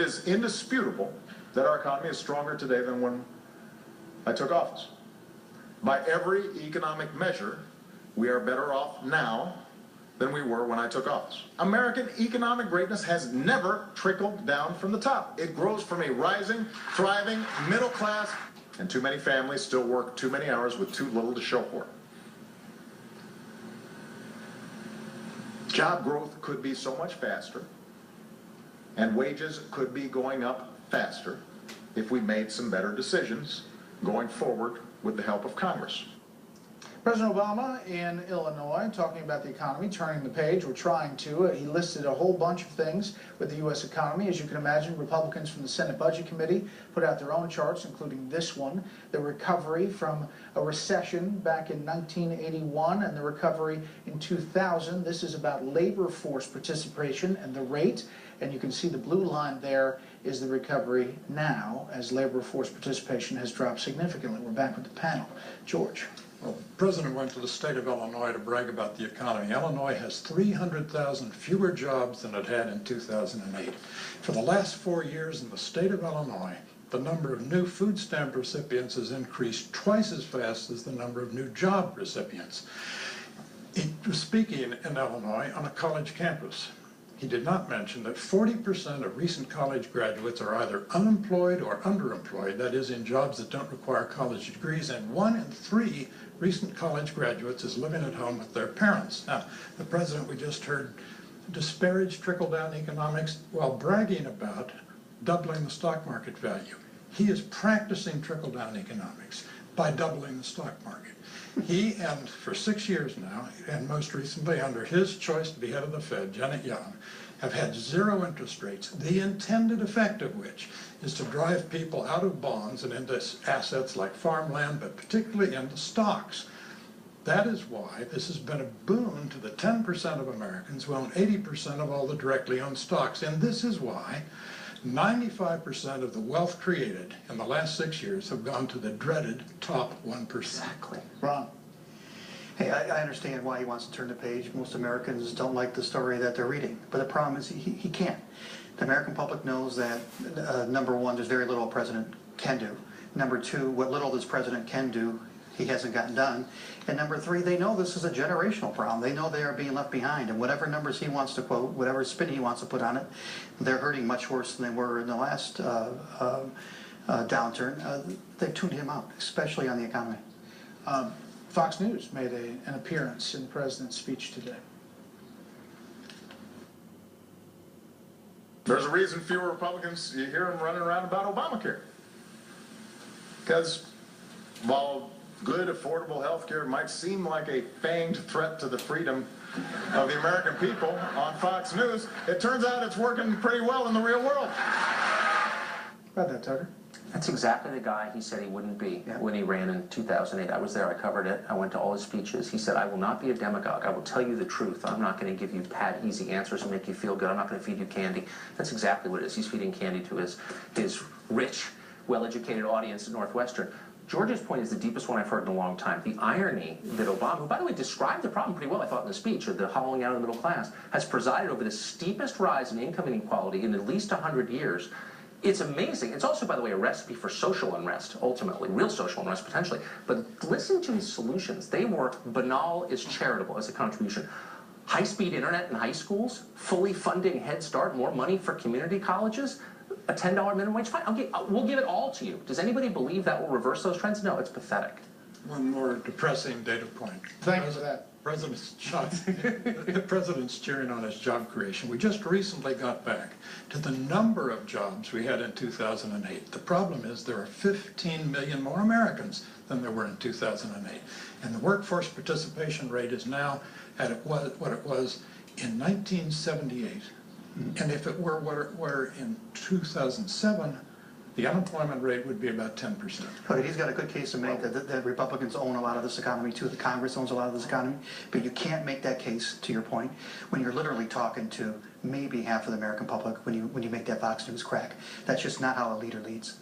is indisputable that our economy is stronger today than when I took office. By every economic measure, we are better off now than we were when I took office. American economic greatness has never trickled down from the top. It grows from a rising, thriving middle class, and too many families still work too many hours with too little to show for it. Job growth could be so much faster, and wages could be going up faster if we made some better decisions going forward with the help of Congress. President Obama in Illinois talking about the economy, turning the page. We're trying to. He listed a whole bunch of things with the U.S. economy. As you can imagine, Republicans from the Senate Budget Committee put out their own charts, including this one, the recovery from a recession back in 1981 and the recovery in 2000. This is about labor force participation and the rate. And you can see the blue line there is the recovery now as labor force participation has dropped significantly. We're back with the panel. George. Well, the president went to the state of Illinois to brag about the economy. Illinois has 300,000 fewer jobs than it had in 2008. For the last 4 years in the state of Illinois, the number of new food stamp recipients has increased twice as fast as the number of new job recipients. He was speaking in Illinois on a college campus. He did not mention that 40% of recent college graduates are either unemployed or underemployed, that is, in jobs that don't require college degrees, and 1 in 3 recent college graduates is living at home with their parents. Now, the president we just heard disparage trickle-down economics while bragging about doubling the stock market value. He is practicing trickle-down economics by doubling the stock market. He, and for 6 years now, and most recently under his choice to be head of the Fed, Janet Yellen, have had 0 interest rates, the intended effect of which is to drive people out of bonds and into assets like farmland, but particularly into stocks. That is why this has been a boon to the 10% of Americans who own 80% of all the directly owned stocks. And this is why 95% of the wealth created in the last 6 years have gone to the dreaded top 1%. Exactly. Ron. Hey, I understand why he wants to turn the page. Most Americans don't like the story that they're reading. But the problem is he can't. The American public knows that, number one, there's very little a president can do. Number two, what little this president can do, he hasn't gotten done. And number three, they know this is a generational problem. They know they are being left behind. And whatever numbers he wants to quote, whatever spin he wants to put on it, they're hurting much worse than they were in the last downturn. They've tuned him out, especially on the economy. Fox News made an appearance in the president's speech today. There's a reason fewer Republicans, you hear them running around about Obamacare. Because while good, affordable health care might seem like a feigned threat to the freedom of the American people on Fox News, it turns out it's working pretty well in the real world. About that, Tucker. That's exactly the guy he said he wouldn't be when he ran in 2008. I was there, I covered it, I went to all his speeches. He said, I will not be a demagogue, I will tell you the truth. I'm not going to give you pat, easy answers and make you feel good. I'm not going to feed you candy. That's exactly what it is. He's feeding candy to his rich, well-educated audience at Northwestern. George's point is the deepest one I've heard in a long time. The irony that Obama, who by the way described the problem pretty well, I thought, in the speech, of the hollowing out of the middle class, has presided over the steepest rise in income inequality in at least 100 years. It's amazing. It's also, by the way, a recipe for social unrest, ultimately, real social unrest, potentially. But listen to his solutions. They work banal as charitable as a contribution. High-speed internet in high schools, fully funding Head Start, more money for community colleges, a $10 minimum wage. Fine, we'll give it all to you. Does anybody believe that will reverse those trends? No, it's pathetic. One more depressing data point. Thank you for that. The president's cheering on his job creation. We just recently got back to the number of jobs we had in 2008. The problem is there are 15 million more Americans than there were in 2008. And the workforce participation rate is now at what it was in 1978. And if it were what it were in 2007, the unemployment rate would be about 10%. Okay, he's got a good case to make that Republicans own a lot of this economy too. The Congress owns a lot of this economy. But you can't make that case, to your point, when you're literally talking to maybe half of the American public when you make that Fox News crack. That's just not how a leader leads.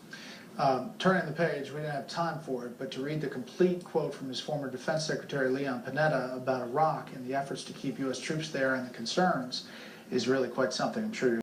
Turning the page, we didn't have time for it, but to read the complete quote from his former Defense Secretary Leon Panetta about Iraq and the efforts to keep U.S. troops there and the concerns is really quite something. I'm sure you're